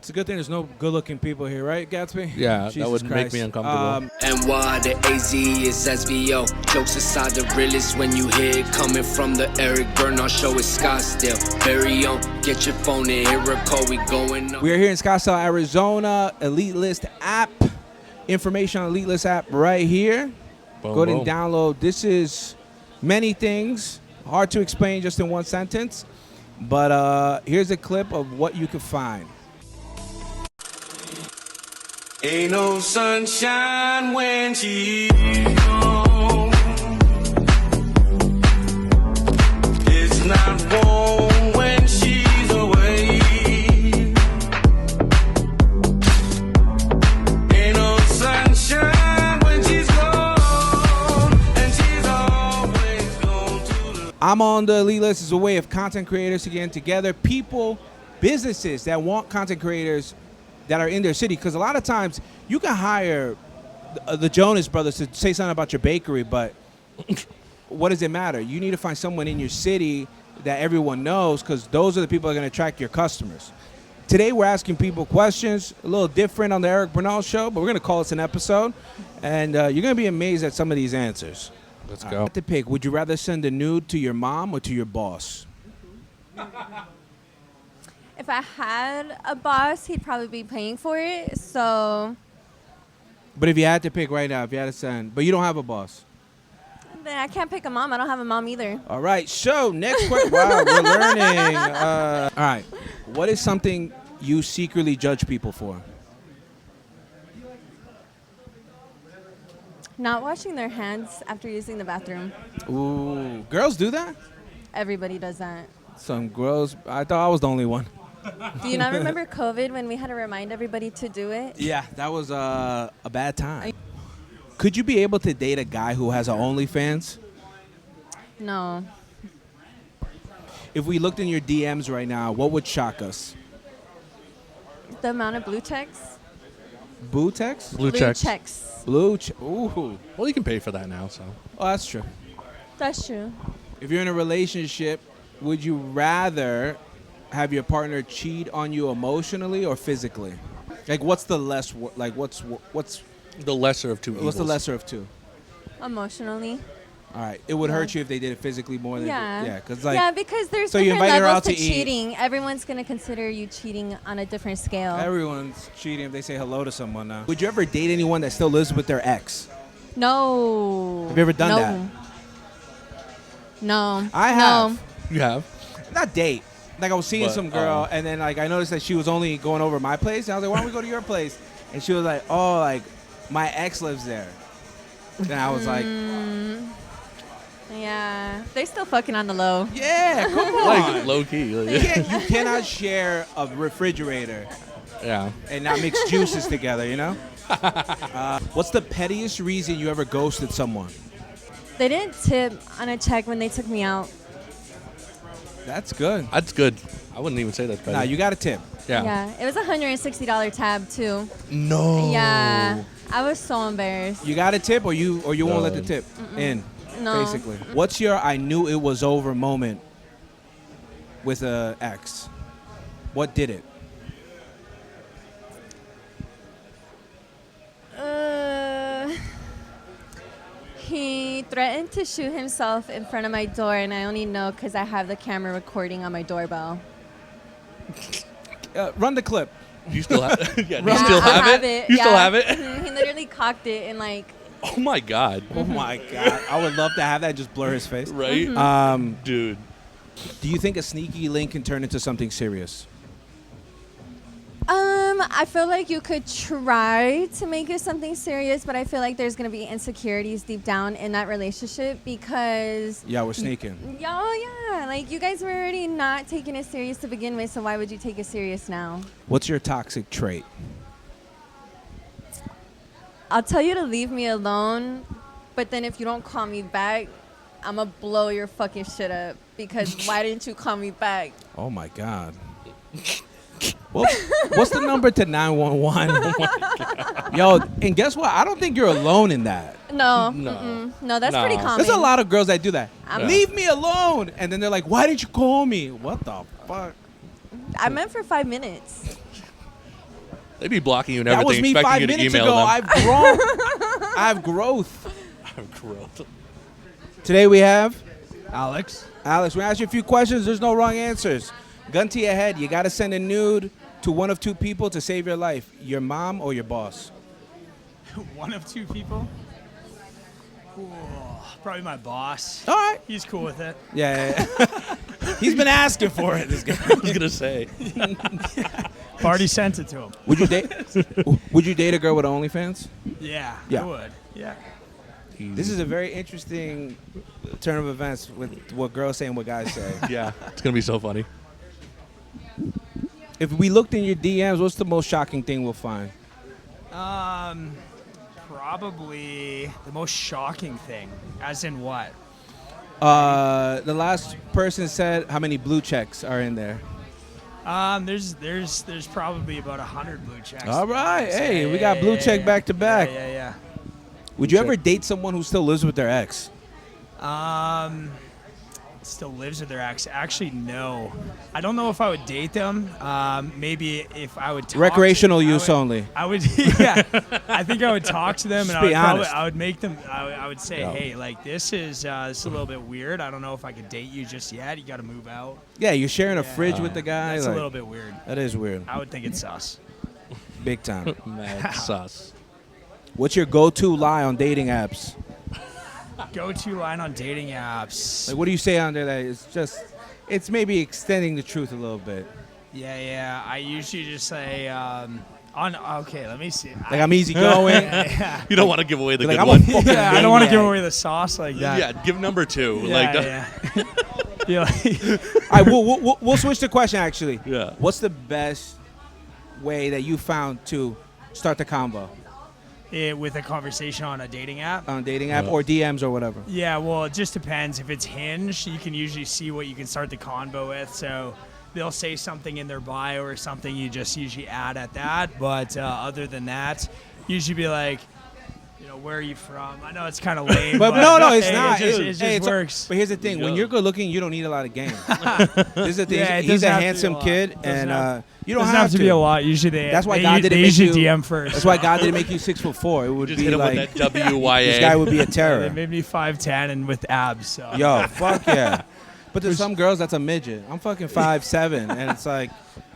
It's a good thing there's no good-looking people here, right, Gatsby? Yeah, Jesus that would make Christ. me uncomfortable. And why the AZ is SVO. Jokes aside, the realest when you hear it coming from the Eric Bernal show is Scottsdale. Very own, get your phone and hear a call, we going up. We are here in Scottsdale, Arizona. Elite List app. Information on Elite List app right here. Boom, Go ahead boom. and download. This is many things. Hard to explain just in one sentence. But here's a clip of what you can find. Ain't no sunshine when she's gone. It's not warm when she's away. Ain't no sunshine when she's gone, and she's always gone to the... I'm on the Elite List as a way of content creators to get together. People, businesses that want content creators that are in their city, because a lot of times you can hire the Jonas Brothers to say something about your bakery, but what does it matter? You need to find someone in your city that everyone knows, because those are the people that are going to attract your customers. Today we're asking people questions, a little different on the Eric Bernal show, but we're going to call this an episode, and you're going to be amazed at some of these answers. Let's All go. right, to pick, would you rather send a nude to your mom or to your boss? If I had a boss, he'd probably be paying for it. So But if you had to pick right now, if you had to send, but you don't have a boss. then I can't pick a mom. I don't have a mom either. All right, so next question. Wow, we're learning. All right, what is something you secretly judge people for? Not washing their hands after using the bathroom. Ooh, girls do that? Everybody does that. Some girls, I thought I was the only one. Do you not remember COVID when we had to remind everybody to do it? Yeah, that was a bad time. Could you be able to date a guy who has an OnlyFans? No. If we looked in your DMs right now, what would shock us? The amount of blue checks? Boo text? Blue checks. checks. Ooh. Well, you can pay for that now, so. Oh, that's true. That's true. If you're in a relationship, would you rather have your partner cheat on you emotionally or physically? Like, what's the less? What's The lesser of two evils. what's the lesser of two? Emotionally. All right, it would Yeah. hurt you if they did it physically more than Yeah. because Yeah, because there's so you different invited her levels out to to eat. cheating. Everyone's going to consider you cheating on a different scale. everyone's cheating if they say hello to someone now. Would you ever date anyone that still lives with their ex? No. Have you ever done no. that? No. I have. No. You have? Not date. Like I was seeing But, some girl, and then like I noticed that she was only going over my place. And I was like, "Why don't we go to your place?" And she was like, "Oh, like my ex lives there." And I was like, Yeah. They're still fucking on the low. "Yeah, come on." Like, low key. You cannot share a refrigerator Yeah. and not mix juices together, you know? What's the pettiest reason you ever ghosted someone? They didn't tip on a check when they took me out. That's good. That's good. I wouldn't even say that's better. Nah, you got a tip. Yeah. It was a $160 tab too. No. Yeah. I was so embarrassed. You got a tip, or you won't let the tip in. No. Basically. What's your I knew it was over moment with a ex? What did it? He threatened to shoot himself in front of my door, and I only know because I have the camera recording on my doorbell. Run the clip. You still have yeah, you Yeah, still I have it? You still yeah. have it? He literally cocked it and like, Oh my god. Oh my God. I would love to have that, just blur his face. Right? Dude. Do you think a sneaky link can turn into something serious? I feel like you could try to make it something serious, but I feel like there's gonna be insecurities deep down in that relationship because Yeah, we're sneaking. yeah, like you guys were already not taking it serious to begin with, so why would you take it serious now? What's your toxic trait? I'll tell you to leave me alone, but then if you don't call me back, I'm gonna blow your fucking shit up because why didn't you call me back? Oh my God. What's the number to 911? Oh my God. Yo, and guess what? I don't think you're alone in that. No, No. no, that's No. pretty common. There's a lot of girls that do that. I'm- Leave me alone. And then they're like, why did you call me? What the fuck? I meant for 5 minutes. They'd be blocking you and That was everything, me 5 expecting you to minutes email ago. them. I've grown. I have growth. Growth. Today we have Alex. Alex. We ask you a few questions. There's no wrong answers. Gun to your head. You got to send a nude to one of two people to save your life: your mom or your boss. One of two people? Ooh, probably my boss. All right. He's cool with it. Yeah. He's been asking for it. This guy. I was gonna say. Already sent it to him. Would you date? Would you date a girl with OnlyFans? Yeah, Yeah. I would. Yeah. This is a very interesting turn of events with what girls say and what guys say. Yeah, it's gonna be so funny. If we looked in your DMs, what's the most shocking thing we'll find? Probably the most shocking thing. As in what? The last person said how many blue checks are in there. There's probably about 100 blue checks. All right. So, Hey, we got blue check back to back. Yeah. Would you ever date someone who still lives with their ex? Still lives with their ex. Actually, no. I don't know if I would date them. Maybe if I would talk Recreational to, use only. I would, yeah. I think I would talk to them, Just and be honest. I would make them. I would say, Yeah. hey, like this is a little bit weird. I don't know if I could date you just yet. You got to move out. Yeah, you're sharing a Yeah. fridge with the guy. That's like, a little bit weird. That is weird. I would think it's sus. Big time. Mad sus. What's your go-to lie on dating apps? Go-to line on dating apps. Like, what do you say on there that is just, it's maybe extending the truth a little bit? Yeah. I usually just say okay. Let me see. Like, I'm easygoing. Yeah. You don't want to give away the Like, good I'm a one. fucking Yeah, I don't want to give maniac. away the sauce like that. Yeah, give number 2. Yeah, like, yeah. Be like, All right, we'll switch the question, actually. Yeah. What's the best way that you found to start the convo with a conversation on a dating app. on a dating app or DMs or whatever? Yeah, well, it just depends. If it's Hinge, you can usually see what you can start the convo with. So they'll say something in their bio or something, you just usually add at that. But other than that, usually be like, where are you from? I know it's kind of lame. But no, it's hey, not. It just Hey, it's works. But here's the thing: when Yeah. you're good looking, you don't need a lot of game. This is the thing. Yeah, it He's doesn't a have to be handsome a lot. kid, Doesn't and have- you don't doesn't have to be a lot. Usually That's why they, God didn't they make usually you- DM first. That's why God didn't make you 6'4". It would just be hit him like with that WYA. this guy would be a They terror. made me 5'10" and with abs. So. Yo, fuck yeah. But there's some girls that's a midget. I'm fucking 5'7", and it's like,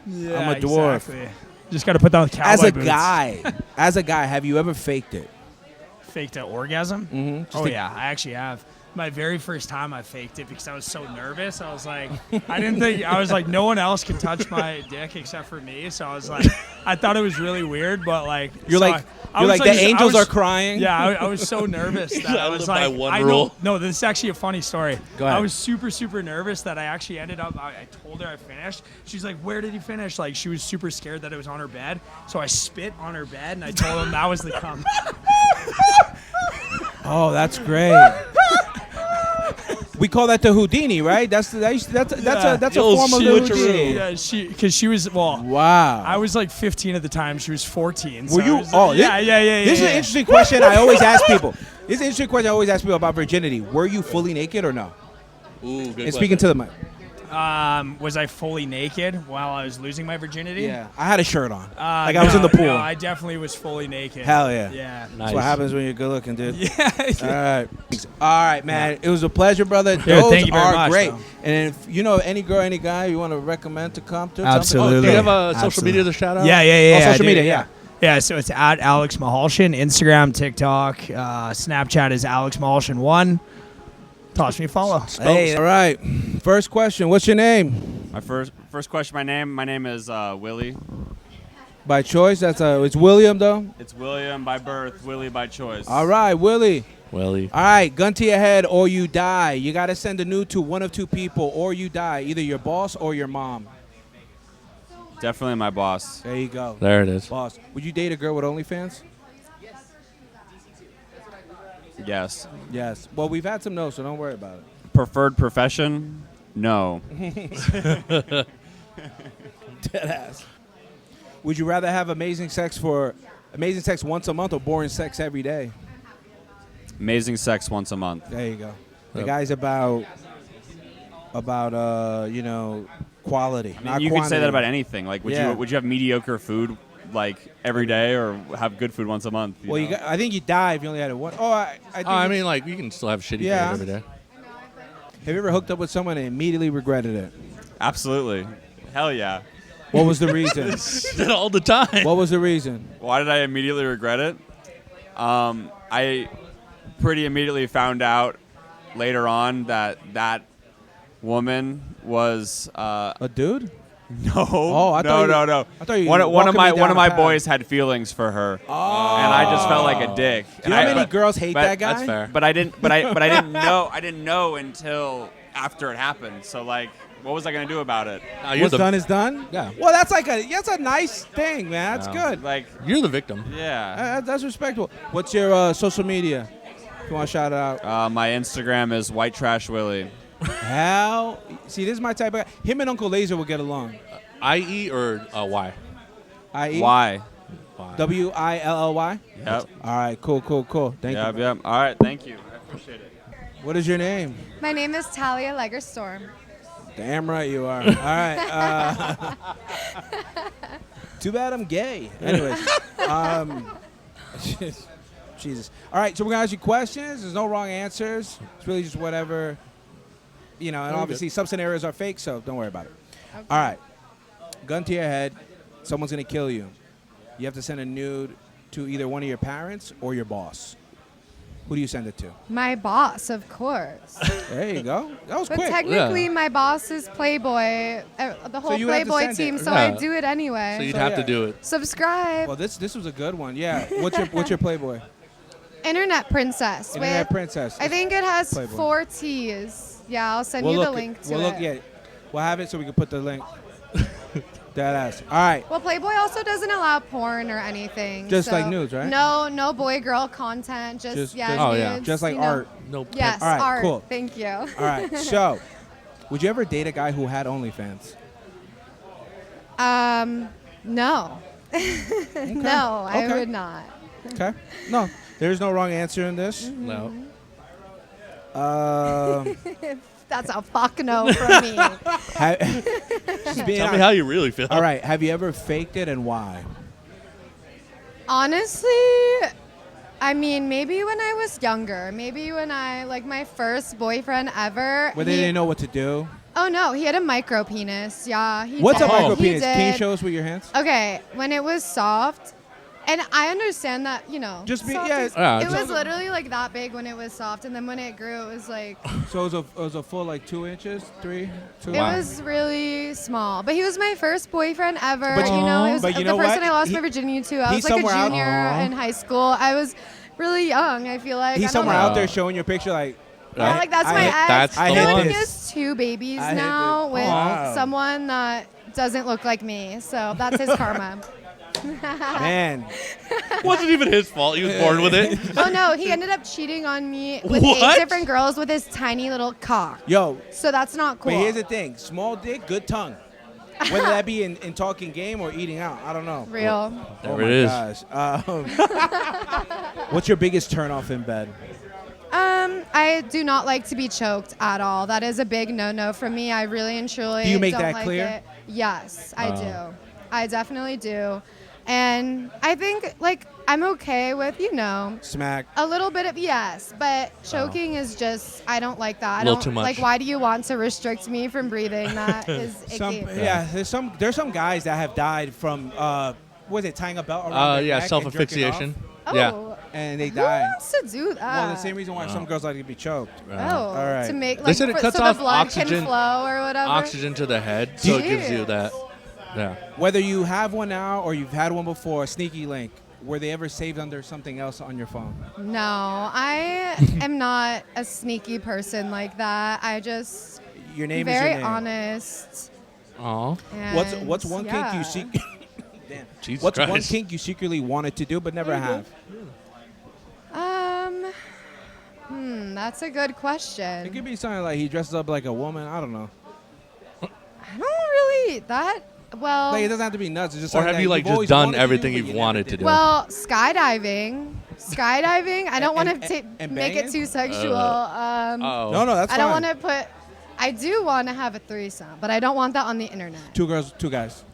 Yeah, I'm a dwarf. Exactly. Just got to put down the cowboy as a boots. guy, have you ever faked it? Faked an orgasm? Mm-hmm. Oh, yeah, I actually have. My very first time I faked it because I was so nervous. I was like, no one else can touch my dick except for me. So I was like, I thought it was really weird, but like, You're so like, I you're was like the I angels was- are crying. Yeah, I was so nervous that I I was live by like, one I rule. know. No, this is actually a funny story. Go ahead. I was super, super nervous that I actually ended up. I told her I finished. She's like, "Where did you finish?" Like she was super scared that it was on her bed. So I spit on her bed and I told him that was the cum. Oh, that's great. We call that the Houdini, right? That's a form of the switcheroo. Houdini. Yeah, because she was Wow. I was like 15 at the time. She was 14. So Were you? I was- Oh, yeah. This is an interesting question. I always ask people. This is an interesting question I always ask people about virginity. Were you fully naked or no? Ooh, good And speaking to the mic. Was I fully naked while I was losing my virginity? Yeah, I had a shirt on. Like I was in the pool. No, I definitely was fully naked. Hell yeah. Yeah. That's what happens when you're good looking, dude. Yeah. All right, man. It was a pleasure, brother. Dude, Those thank you very are much, great. though. And if you know any girl, any guy you want to recommend to come to, Absolutely. Oh, do you have a social Absolutely. media to shout out? Yeah. Oh, social I do, media, yeah. Yeah, so it's at Alex Mahalshin, Instagram, TikTok, Snapchat is Alex Mahalshin1. Toss me a follow. Hey, all right. First question. What's your name? My first question. My name is Willie. By choice? It's William though. It's William by birth, Willie by choice. All right, Willie. Welly. All right, gun to your head or you die. You got to send a nude to one of two people or you die, either your boss or your mom. Definitely my boss. There you go. There it is. Boss. Would you date a girl with OnlyFans? Yes. Yes. Well, we've had some no's, so don't worry about it. Preferred profession? No. Deadass. Would you rather have amazing sex once a month or boring sex every day? Amazing sex once a month. There you go. The Yep. guy's about quality. I mean, not you could say quantity. that about anything. Like, would Yeah. you have mediocre food like every day or have good food once a month. Well, know? I think you die if you only had it one. Oh, I think I mean, like you can still have shitty Yeah. food every day. have you ever hooked up with someone and immediately regretted it? Absolutely. Hell yeah. What was the reason? That all the time. What was the reason? Why did I immediately regret it? I pretty immediately found out later on that woman was A dude? no, Oh, I thought no. I thought you One walking of me my down one of a my path. boys had feelings for her, and I just felt like a dick. Do you know how many girls hate but that guy? That's fair. But I didn't. But I didn't know. I didn't know until after it happened. So like, what was I gonna do about it? No, you're What's the done is done? Yeah. Well, that's a nice thing, man. That's good. Like, you're the victim. yeah. That's respectable. What's your social media? If you want to shout it out. My Instagram is White Trash Willie. Hell, see, this is my type of guy. Him and Uncle Laser will get along. IE or Y? I-E? Why? W-I-L-L-Y? Yep. All right, cool. Thank Yep. you. Yep. All right. Thank you. I appreciate it. What is your name? My name is Talia Legerstorm. Damn right you are. All right. Too bad I'm gay. Anyways. Jesus. All right, so we're going to ask you questions. There's no wrong answers. It's really just whatever, and obviously some scenarios are fake, so don't worry about it. Okay. All right. Gun to your head. Someone's going to kill you. You have to send a nude to either one of your parents or your boss. Who do you send it to? My boss, of course. There you go. That was But quick. technically, my boss is Playboy, the whole you have to Playboy send it. team, so Yeah. I do it anyway. So you'd So, have to yeah. do it. Subscribe. Well, this was a good one. Yeah. What's your Playboy? Internet Princess. Internet with, Princess. I think it has Playboy. 4 T's. Yeah, I'll send We'll you the look link to We'll it. look. Yeah. We'll have it so we can put the link. That ass. All right. Well, Playboy also doesn't allow porn or anything. Just so like nudes, right? No boy-girl content. Just Oh, yeah. nudes, Just like you know. art. Nope. Yes, All right, art. cool. Thank you. All right. So, would you ever date a guy who had OnlyFans? No. No, I Okay. would not. Okay. No, there's no wrong answer in this. No. That's a fuck no from me. Just being Tell me honest. how you really feel. All right. Have you ever faked it and why? Honestly, I mean, maybe when I was younger. Maybe when my first boyfriend ever. Where they didn't know what to do. Oh, no, he had a micro penis. Yeah. What's did. a micro He penis? Can you did. show us with your hands? Okay, when it was soft, and I understand that, Just be- soft yeah, is- yeah, it just- was literally like that big when it was soft, and then when it grew, it was like, So it was a full like 2 inches, 3, 2. it was really small. But he was my first boyfriend ever. But It was but you the know person what? I lost He- my virginity to. I he's was like a somewhere out- junior in high school. I was really young, I feel like. I He's don't somewhere know. out there showing your picture like. Yeah, like that's I my hate- ex. that's I the hate He one. this. has 2 babies I hate now this. with Wow. someone that doesn't look like me. So that's his karma. Man, It wasn't even his fault. He was born with it. Oh no, he ended up cheating on me with What? 8 different girls with his tiny little cock. yo, So that's not cool. but here's the thing: small dick, good tongue. Whether that be in talking game or eating out, I don't know. Real. There Oh it my is. gosh. What's your biggest turn off in bed? I do not like to be choked at all. That is a big no-no for me. I really and truly Do you make don't that like clear? it. Yes, I do. I definitely do. And I think I'm okay with, Smack. a little bit of yes, but choking is just I don't like that. I Little don't too much. like why do you want to restrict me from breathing? That is icky. There's some guys that have died from was it tying a belt around their Yeah, neck and self jerking asphyxiation. Oh, Yeah. and they who die. wants to do that? Well, the same reason why some girls like to be choked. Oh, All right. to make They said it cuts so off the blood oxygen- can flow or whatever. Oxygen to the head, so it gives you Jeez. that. Yeah. Whether you have one now or you've had one before, sneaky link. Were they ever saved under something else on your phone? No, I am not a sneaky person like that. I just Your name very is your name. honest. Oh. What's and one yeah. kink you seek? Damn. Jesus What's one Christ. kink you secretly wanted to do but never have? That's a good It question. could be something like he dresses up like a woman. I don't know. I don't really that well. Like it doesn't have to be nuts. It's just Or something have you that like you've just always done wanted to do, everything but you've you never wanted to did. do? Well, skydiving. I don't want And to make it banging? too sexual. Oh. No, that's I fine. don't want to put. I do want to have a threesome, but I don't want that on the internet. 2 girls, 2 guys.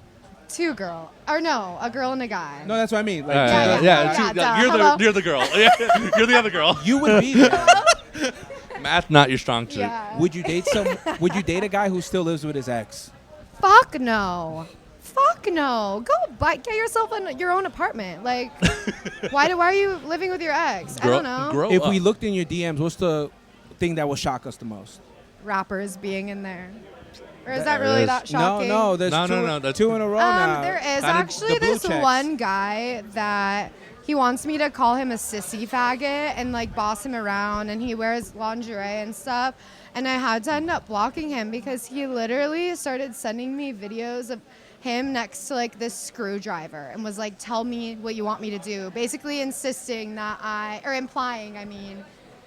2 girl. Or no, a girl and a guy. No, that's what I mean. Like, yeah, yeah. duh. You're Hello? the girl. Yeah, you're the other girl. you would be there. Math not your strong suit. Yeah. Would you date a guy who still lives with his ex? Fuck no. Fuck no. Go get yourself your own apartment. Like, why are you living with your ex? I don't know. Grow If up. we looked in your DMs, what's the thing that will shock us the most? Rappers being in there. Or is that really is. that shocking? No, there's No, that's- 2 in a row now. There is I need actually the blue this checks. one guy that he wants me to call him a sissy faggot and like boss him around, and he wears lingerie and stuff. And I had to end up blocking him because he literally started sending me videos of him next to like this screwdriver and was like, tell me what you want me to do. Basically implying,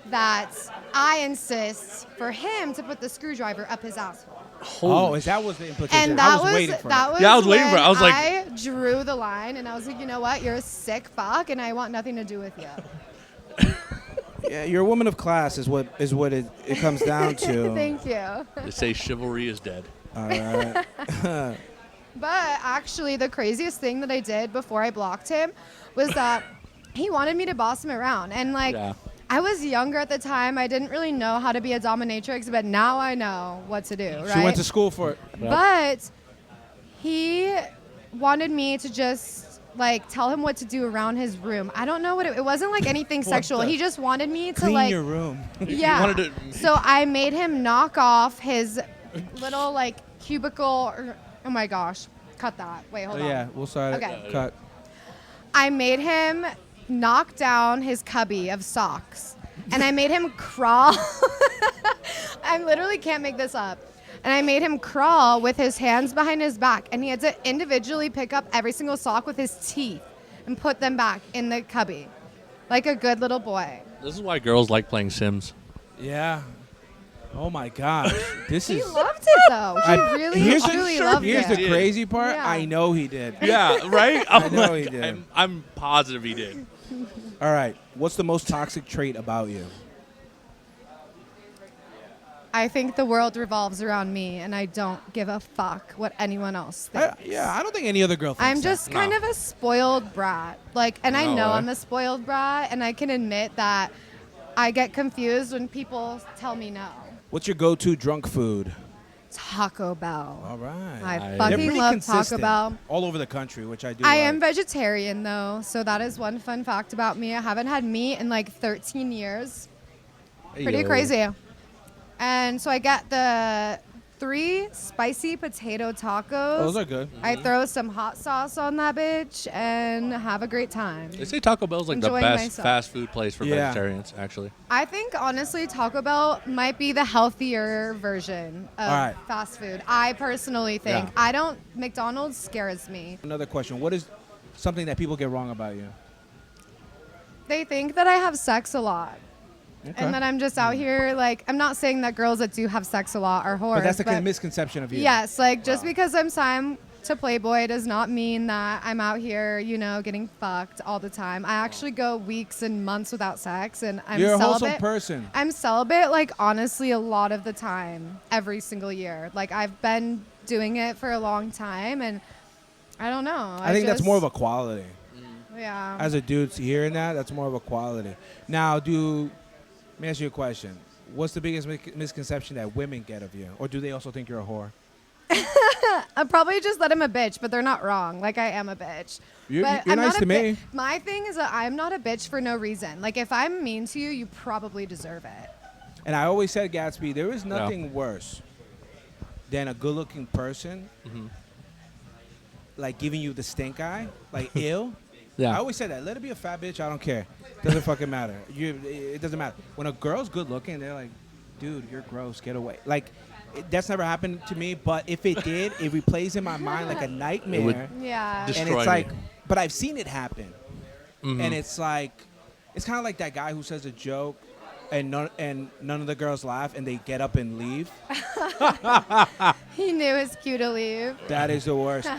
that I insist for him to put the screwdriver up his asshole. Oh, is that was the implication? And I that was waiting for that it. was Yeah, I was waiting for it. when I was like- I drew the line, and I was like, you know what? You're a sick fuck, and I want nothing to do with you. Yeah, you're a woman of class is what it comes down to. Thank you. They say chivalry is dead. All right. But actually, the craziest thing that I did before I blocked him was that he wanted me to boss him around, and like. Yeah. I was younger at the time. I didn't really know how to be a dominatrix, but now I know what to do, right? She went to school for it. But he wanted me to just like tell him what to do around his room. I don't know what it wasn't like anything sexual. He just wanted me to Clean like your room. yeah. wanted to- So I made him knock off his little like cubicle. Oh my gosh, cut that. Wait, hold on. Yeah, we'll start Okay. it. Cut. I made him knock down his cubby of socks, and I made him crawl. I literally can't make this up. And I made him crawl with his hands behind his back, and he had to individually pick up every single sock with his teeth and put them back in the cubby, like a good little boy. This is why girls like playing Sims. Yeah. Oh my gosh. This He is. loved it though. He really, here's truly the, loved here's it. the crazy part. Yeah. I know he did. Yeah, right? I know he did. I'm positive he did. All right. What's the most toxic trait about you? I think the world revolves around me, and I don't give a fuck what anyone else thinks. I don't think any other girl thinks I'm that. just kind No. of a spoiled brat. Like, and I No know way. I'm a spoiled brat, and I can admit that I get confused when people tell me no. What's your go-to drunk food? Taco Bell. All right. I They're They're fucking pretty love consistent Taco Bell. all over the country, which I do. I like. am vegetarian though, so that is one fun fact about me. I haven't had meat in like 13 years. Pretty Yo. crazy. And so I get the 3 spicy potato tacos. Those are good. I throw some hot sauce on that bitch and have a great time. They say Taco Bell's like the Enjoying best myself. fast food place for Yeah. vegetarians, actually. I think honestly Taco Bell might be the healthier version of All right. fast food. I personally think. Yeah. McDonald's scares me. Another question. What is something that people get wrong about you? They think that I have sex a lot. Okay. And that I'm just out here, like, I'm not saying that girls that do have sex a lot are whores. But that's a misconception of you. Yes, like, just because I'm signed to Playboy does not mean that I'm out here, you know, getting fucked all the time. I actually go weeks and months without sex, and I'm You're a celibate. wholesome person. I'm celibate, like, honestly, a lot of the time, every single year. Like, I've been doing it for a long time, and I don't know. I think that's more of a quality. Yeah. As a dude hearing that, that's more of a quality. Now, let me ask you a question. What's the biggest misconception that women get of you? Or do they also think you're a whore? I'm probably just that I'm a bitch, but they're not wrong. Like, I am a bitch. You're But nice I'm not to a me. My thing is that I'm not a bitch for no reason. Like, if I'm mean to you, you probably deserve it. And I always said, Gatsby, there is nothing worse than a good-looking person, like giving you the stink eye, like ill. Yeah. I always said that. Let it be a fat bitch. I don't care. Doesn't fucking matter. It doesn't matter. When a girl's good-looking, they're like, dude, you're gross. Get away. Like, that's never happened to me. But if it did, it replays in my mind like a nightmare. Yeah. Just- And destroy it's like, me. but I've seen it happen. And it's like, it's kind of like that guy who says a joke and none of the girls laugh and they get up and leave. He knew his cue to leave. That is the worst.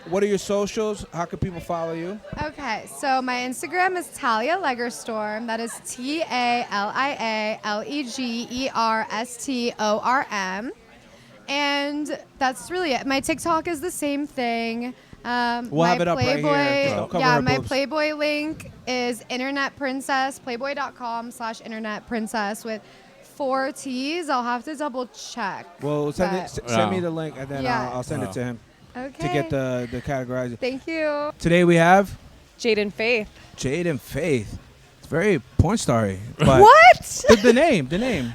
What are your socials? How can people follow you? Okay, so my Instagram is Talia Legerstorm. That is TaliaLegerstorm. And that's really it. My TikTok is the same thing. We'll my have it up right Playboy, here, so cover yeah, her my boobs. Playboy link is Internet Princess, playboy.com/Internet Princess with 4 T's. I'll have to double check. Well, send but- send me the link, and then Yeah. I'll send it to him Okay. to get the categorizing. Thank you. Today we have Jaden Faith. Jade and Faith. It's very porn starry. But What? the name.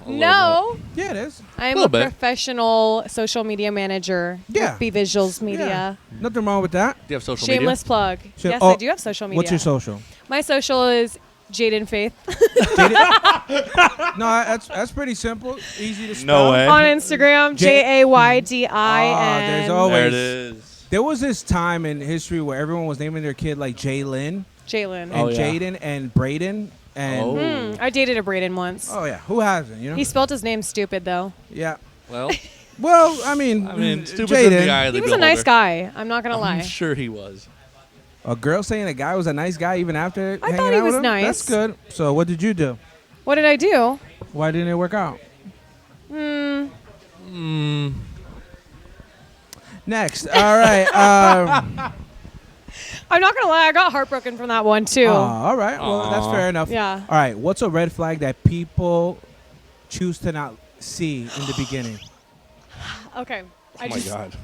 No. Yeah, it is. I'm Little a bit. professional social media manager. Yeah. With B Visuals Media. Yeah. Nothing wrong with that. Do you have social Shameless plug. Sh- Yes, oh, I do have social media. What's your social? My social is Jaden Faith No, that's pretty simple. Easy to spell. No way. on Instagram. J- JAYDIN. there's always- There it is. There was this time in history where everyone was naming their kid like Jaylyn Jalen. and Oh, yeah. Jaden and Braden and Oh. I dated a Braden once. oh yeah, who hasn't? You know? He spelled his name stupid though. Yeah. Well, Well, I mean, stupid's in the eye Jaden. of the He was a nice beholder. guy. I'm not gonna lie. I'm sure he was. A girl saying a guy was a nice guy even after I hanging thought he out was with him? nice. That's good. So what did you do? What did I do? Why didn't it work out? Next. All right. I'm not gonna lie. I got heartbroken from that one too. All right. Well, that's Aw. fair enough. Yeah. All right. What's a red flag that people choose to not see in the beginning? Okay. Oh my god.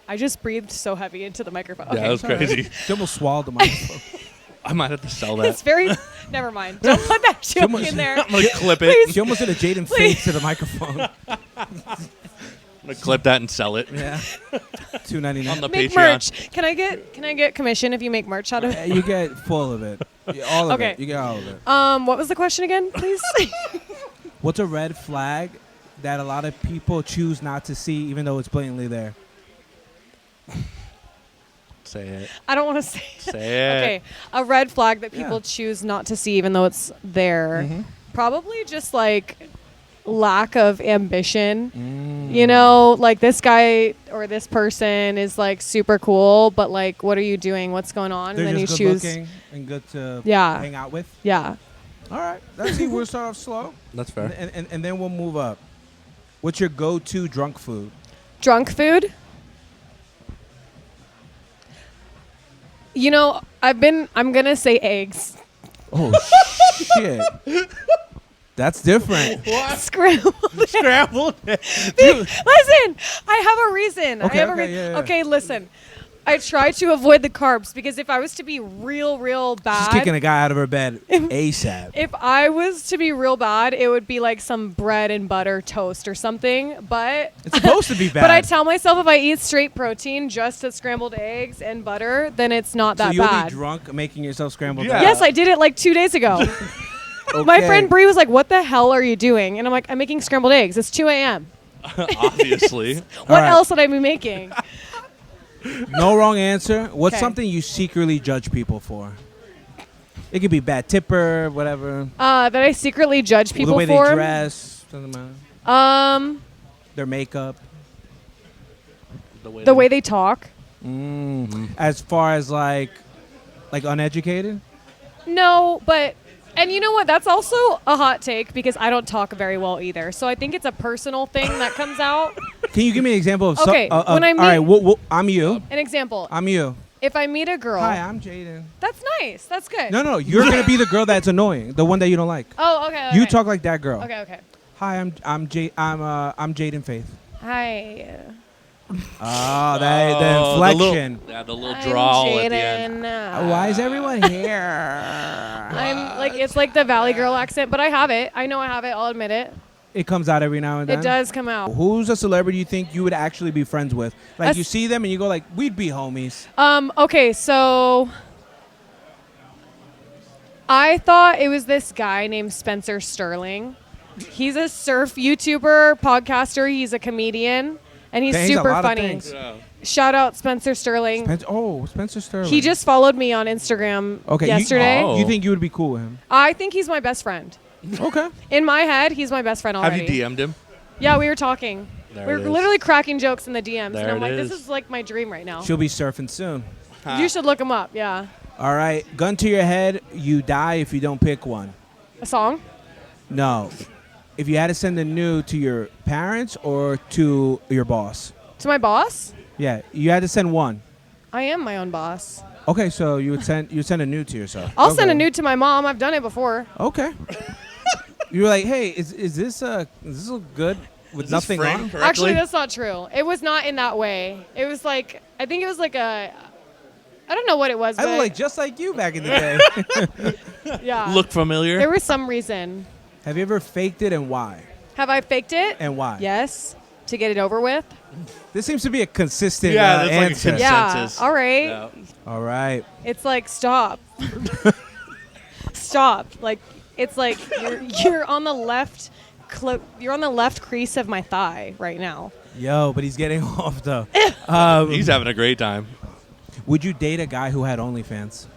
I just breathed so heavy into the microphone. Yeah, that was crazy. She almost swallowed the microphone. I might have to sell that. It's very. Never mind. Don't put that joke almost- in there. I'm gonna clip it. She almost did a Jaden face to the microphone. I'm gonna clip that and sell it Yeah. on $2.99. the Make Patreon. merch. Can I get commission if you make merch out of it? You get full of it. Yeah, all of Okay. it. You get all of it. What was the question again, please? What's a red flag that a lot of people choose not to see even though it's blatantly there? Say it. I don't want to say. Say it. Okay, a red flag that people Yeah. choose not to see even though it's there. Mhm. Probably just like lack of ambition. Mm. You know, like this guy or this person is like super cool, but like, what are you doing? What's going on? They're and then you just good choose. looking and good to Yeah. hang out with. Yeah. All right. Let's see. We'll start off slow. That's fair. And then we'll move up. What's your go-to drunk food? Drunk food. You know, I'm gonna say eggs. Oh, shit. That's different. Scrambled. Scrambled. Listen, I have a reason. Okay, I have okay, yeah, yeah. Okay, listen. I try to avoid the carbs because if I was to be real She's bad, kicking a guy out of her bed ASAP. if I was to be real bad, it would be like some bread and butter toast or something. But It's supposed to be bad. but I tell myself if I eat straight protein, just as scrambled eggs and butter, then it's not so that you'll bad. be drunk making yourself scrambled Yeah. eggs? Yes, I did it like 2 days ago. My Okay. friend Bree was like, "What the hell are you doing?" And I'm like, "I'm making scrambled eggs. It's 2 a.m. Obviously. What right. else would I be making?" No wrong answer. What's Okay. something you secretly judge people for? It could be bad tipper, whatever. That I secretly judge people the way for. they dress, doesn't matter. Their makeup. The way they talk. As far as like uneducated. No, but and you know what? That's also a hot take because I don't talk very well either. So I think it's a personal thing that comes out. Can you give me an example of? Okay, when I all right, meet- I'm you. An example: I'm you. if I meet a girl, Hi, I'm Jaden. that's nice. That's good. No, you're gonna be the girl that's annoying, the one that you don't like. Oh, okay. You okay. talk like that girl. Okay. Hi, I'm Jaden Faith. Hi. Oh, the The inflection. little I'm drawl at the end. Jaden. Why is everyone here? I'm like it's like the Valley Girl accent, but I have it. I know I have it. I'll admit it. It comes out every now and then. It does come out. Who's a celebrity you think you would actually be friends with? Like As- you see them and you go like, we'd be homies. Okay, so I thought it was this guy named Spencer Sterling. He's a surf YouTuber, podcaster. He's a comedian, and he's Dang, he's a super lot of funny. things. Shout out Spencer Sterling. Spencer Sterling. He just followed me on Instagram yesterday. You think you would be cool with him? I think he's my best friend. Okay. In my head, he's my best friend Have already. you DM'd him? Yeah, we were talking. There we it were is. literally cracking jokes in the DMs, There and I'm it like, this is. is like my dream right now. She'll be surfing soon. You should look him up. Yeah, All right. Gun to your head. You die if you don't pick one. a song. No. if you had to send a nude to your parents or to your boss. To my boss? Yeah, you had to send one. I am my own boss. Okay, so you would send a nude to yourself. I'll Okay. send a nude to my mom. I've done it before. Okay. You were like, hey, is this look good with Is this nothing framed on? correctly? Actually, that's not true. It was not in that way. It was like, I think it was like I don't know what it was, I but look like just like you back in the day. yeah. Look familiar? There was some reason. Have you ever faked it and why? Have I faked it? And why? Yes. To get it over with? This seems to be a consistent Yeah, that's like a answer. consensus. Yeah. Consensus. All right. Yeah. All right. It's like, stop. Stop. Like, it's like you're on the left you're on the left crease of my thigh right now. Yo, but he's getting off though. He's having a great time. Would you date a guy who had OnlyFans?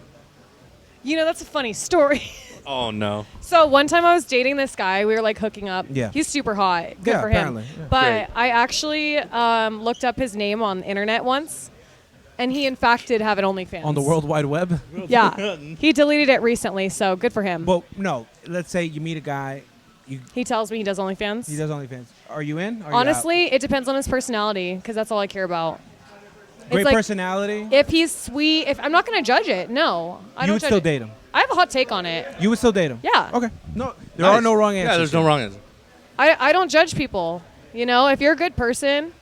You know, that's a funny story. Oh, no. So one time I was dating this guy. We were like hooking up. Yeah. He's super hot. Good Yeah, for him. apparently, yeah. But Great. I actually looked up his name on the internet once, and he in fact did have an OnlyFans. On the World Wide Web? Yeah. He deleted it recently, so good for him. Well, no. Let's say you meet a guy, He tells me he does OnlyFans. he does OnlyFans. Are you in? Are you Honestly, it depends on his personality, because that's all I care about. out? Great like, personality. If he's sweet, if I'm not going to judge it, no. I You don't would judge still it. date him. I have a hot take on it. You would still date him. Yeah. Okay. No, there are no wrong answers. Yeah, there's no here. wrong answer. I don't judge people. You know, if you're a good person,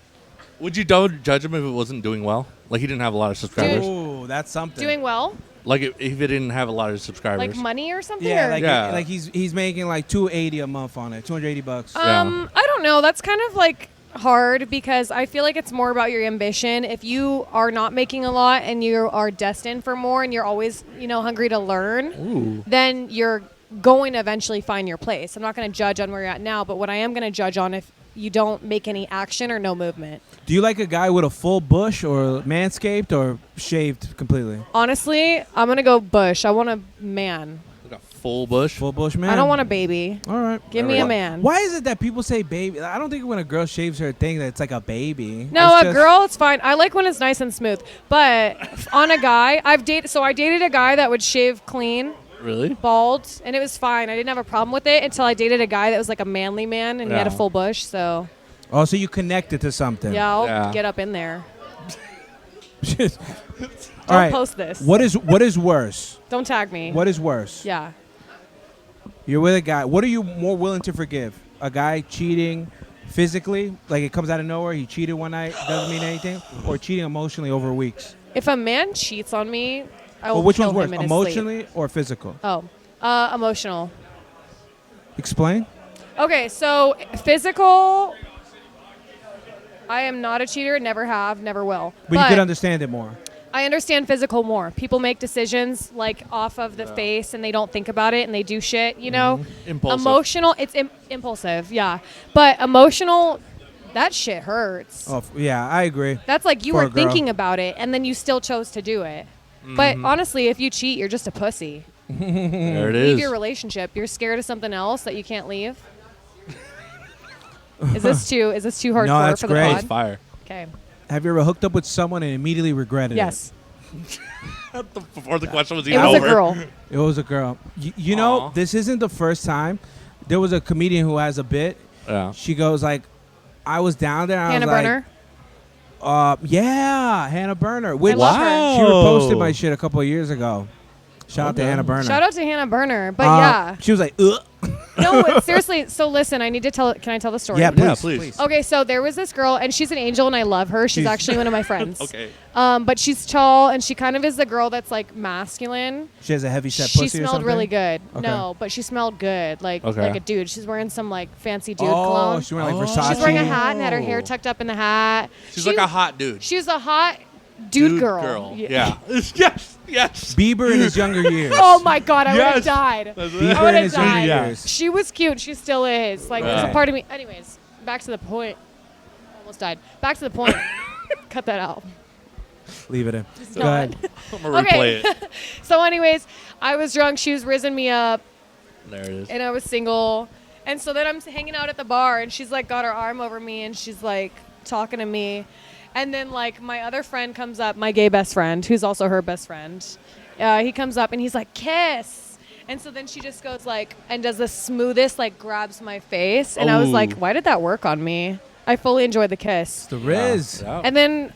Would you don't judge him if it wasn't doing well? Like he didn't have a lot of subscribers. Ooh, that's something. doing well, Like if he didn't have a lot of subscribers. like money or something. Yeah, or? like Yeah. like he's making like $280 a month on it, $280. Yeah. I don't know. That's kind of like hard because I feel like it's more about your ambition. If you are not making a lot and you are destined for more and you're always, hungry to learn, then you're going to eventually find your place. I'm not going to judge on where you're at now, but what I am going to judge on if you don't make any action or no movement. Do you like a guy with a full bush or manscaped or shaved completely? Honestly, I'm going to go bush. I want a man. Like a full bush. Full bush man? I don't want a baby. All right. Give me a man. Why is it that people say baby? I don't think when a girl shaves her thing that it's like a baby. No, It's a just- girl, it's fine. I like when it's nice and smooth. But on a guy, I dated a guy that would shave clean, Really? bald, and it was fine. I didn't have a problem with it until I dated a guy that was like a manly man and he had a Yeah. full bush. So Oh, so you connected to something. yeah, I'll Yeah. get up in there. All Don't right. post this. What is worse? Don't tag me. What is worse? Yeah. You're with a guy. What are you more willing to forgive? A guy cheating physically, like it comes out of nowhere, he cheated one night, doesn't mean anything, or cheating emotionally over weeks? If a man cheats on me, I will Well, which kill one's worse, him in his sleep. emotionally or physical? Oh, emotional. Explain. Okay, so physical, I am not a cheater, never have, never will. But you could understand it more. I understand physical more. People make decisions like off of the face and they don't think about it and they do shit, you know? Impulsive. Emotional, it's impulsive, yeah. But emotional, that shit hurts. Oh, yeah, I agree. That's like you For a were girl. thinking about it and then you still chose to do it. But honestly, if you cheat, you're just a pussy. There it Leave is. your relationship. You're scared of something else that you can't leave. Is this too hardcore No, that's for the great. That's pod? fire. Okay. Have you ever hooked up with someone and immediately regretted Yes. Before the question was It even was a over. girl. it? It was a girl. You know, Aw. this isn't the first time. There was a comedian who has a bit. Yeah. She goes like, I was down there. And Hannah I was Burner. like, yeah, Hannah Burner. Which love her. she reposted my shit a couple of years ago. Shout out to Okay. Hannah Burner. Shout out to Hannah Burner. But yeah. She was like, ugh. No, seriously. So listen, I need to tell. Can I tell the story? Yeah, please, Yeah, please. Okay, so there was this girl, and she's an angel, and I love her. She's She's- actually one of my friends. Okay. But she's tall, and she kind of is the girl that's like masculine. She has a heavy set She pussy or smelled something? really good. Okay. No, but she smelled good, like Okay. a dude. She's wearing some like fancy dude Oh, cologne. she went like Oh. Versace. She's wearing a hat and had her hair tucked up in the hat. She's like a hot dude. She was a hot dude girl. Yeah. yes. Yes. Bieber in his younger years. Oh my god, I would have Yes. died. That's Bieber I would in have his younger died. years. She was cute. She still is. Like there's a Right. part of me. Anyways, back to the point. Almost died. Back to the point. Cut that out. Leave it in. Go not. ahead. I'm gonna Okay. replay it. So, anyways, I was drunk. She was risen me up, There it is. and I was single. And so then I'm hanging out at the bar, and she's like got her arm over me, and she's like talking to me. And then like my other friend comes up, my gay best friend, who's also her best friend. He comes up and he's like, kiss. And so then she just goes like, and does the smoothest, like grabs my face. And I was like, why did that work on me? I fully enjoyed the kiss. The Riz. Yeah. And then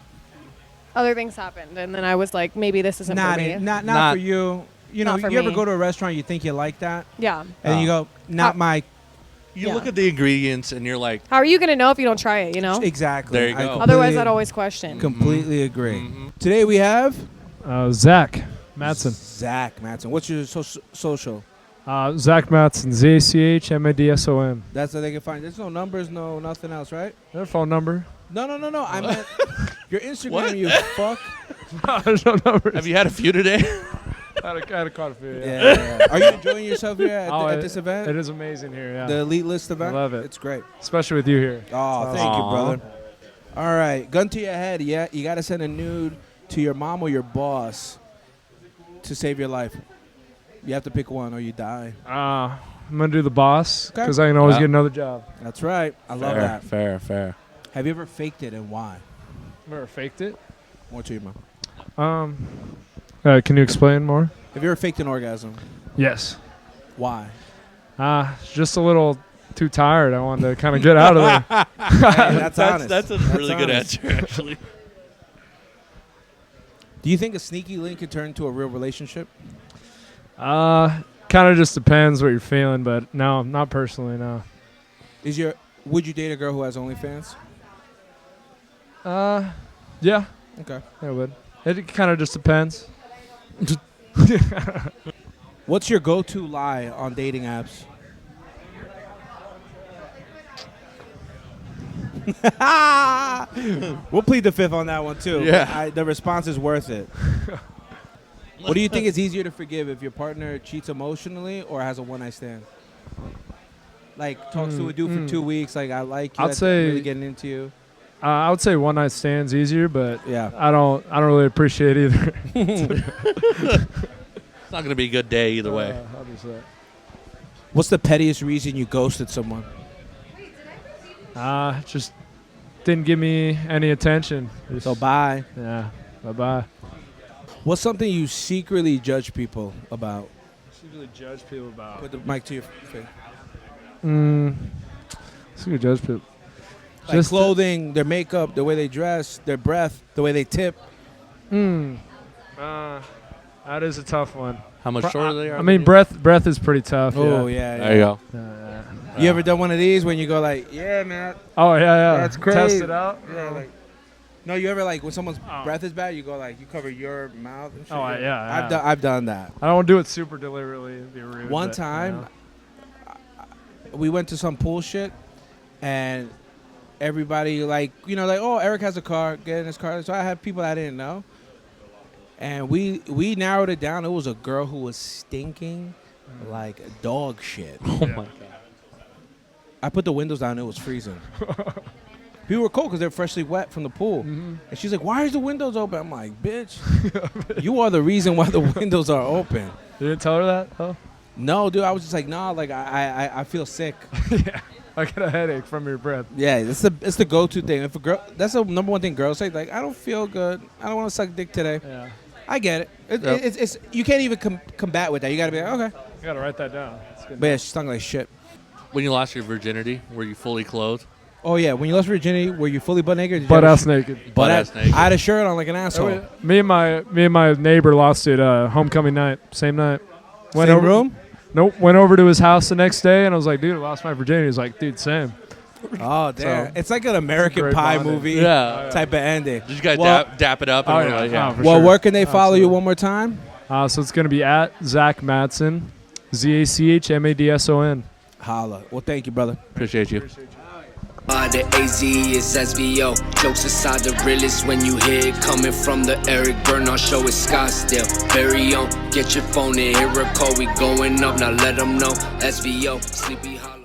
other things happened. And then I was like, maybe this isn't for me. Not for you. You know, Not for you ever me. go to a restaurant, you think you like that, Yeah. and then you go, not my. You Yeah. look at the ingredients and you're like, How are you going to know if you don't try it, you know? Exactly. There you I go. completely- Otherwise, I'd always question. completely agree. Today we have Zach Matson. Zach Matson. What's your social? Zach Matson, ZACHMADSON. That's how they can find. There's no numbers, no nothing else, right? Their phone number. No. I meant your Instagram. What? You fuck. There's no numbers. have you had a few today? I had a quite a few. Yeah. Are you enjoying yourself here at this event? It is amazing here. Yeah, The Elite List event. I love it. It's great. especially with you here. Oh, thank you, brother. All right, gun to your head. Yeah, you got to send a nude to your mom or your boss to save your life. You have to pick one or you die. I'm gonna do the boss Okay. because I can always Yeah. get another job. That's right. I love that. Fair. Have you ever faked it and why? Never faked it. More to you, mom. Can you explain more? Have you ever faked an orgasm? Yes. Why? Just a little too tired. I wanted to kind of get out of there. Hey, that's honest. That's a really good honest. answer, actually. Do you think a sneaky link could turn into a real relationship? Kind of just depends what you're feeling, but no, not personally. No. Would you date a girl who has OnlyFans? Yeah, Okay. I would. It kind of just depends. What's your go-to lie on dating apps? We'll plead the fifth on that one too. Yeah. The response is worth it. What do you think is easier to forgive, if your partner cheats emotionally or has a one-night stand? Like talks to a dude for 2 weeks, like I like you, I'd I'm say- really getting into you. I would say one night stands easier, but Yeah. I don't really appreciate either. It's not going to be a good day either way. How does that? What's the pettiest reason you ghosted someone? Just didn't give me any attention. Just, So bye. yeah, bye. What's something you secretly judge people about? Usually judge people about. Put the mic to your face. Secretly judge people. Like Just- clothing, their makeup, the way they dress, their breath, the way they tip. That is a tough one. How much shorter they are? I mean, breath is pretty tough. Oh yeah. yeah. There you go. You ever done one of these when you go like, yeah, man, Oh yeah. that's Test crazy. it out. Yeah, like. No, you ever like when someone's breath is bad, you go like you cover your mouth and shit. Oh, yeah. I've done that. I don't do it super deliberately. It'd be rude, One but, time, you know. we went to some pool shit, and everybody like oh, Eric has a car, get in his car. So I had people I didn't know, and we narrowed it down. It was a girl who was stinking like dog shit. Oh, my God. I put the windows down. It was freezing. People were cold because they're freshly wet from the pool. And she's like, why is the windows open? I'm like, bitch, you are the reason why the windows are open. You didn't tell her that? Oh. No, dude, I was just like, nah, like I feel sick. Yeah. I get a headache from your breath. Yeah, it's the go-to thing. If a girl, that's the number one thing girls say. Like, I don't feel good. I don't want to suck dick today. Yeah. I get it. Yep. It's you can't even combat with that. You got to be like, okay. You gotta write that down. It's good. But yeah, she stunk like shit. When you lost your virginity, were you fully clothed? Oh yeah, when you lost virginity, were you fully butt naked? Or did you Butt have a ass naked. Butt-ass naked. I had a shirt on like an asshole. Me and my neighbor lost it homecoming night, same night. Same room? Nope. Went over to his house the next day, and I was like, dude, I lost my virginity. He was like, dude, same. Oh damn! So, It's like an American great Pie bonding. movie Yeah. type of ending. Did you guys Well- dap it up? And Oh, were yeah. like, yeah. Oh, for Well, sure. where can they follow you Absolutely. one more time? So it's gonna be at Zach Matson, ZACHMADSON. Holla. Well, thank you, brother. Appreciate you. The AZ is SVO. Jokes aside, the realest when you hear it coming from the Eric Bernal show. It's Scottsdale. Very own. Get your phone and hear a call. We going up. Now let them know. SVO. Sleepy Hollow.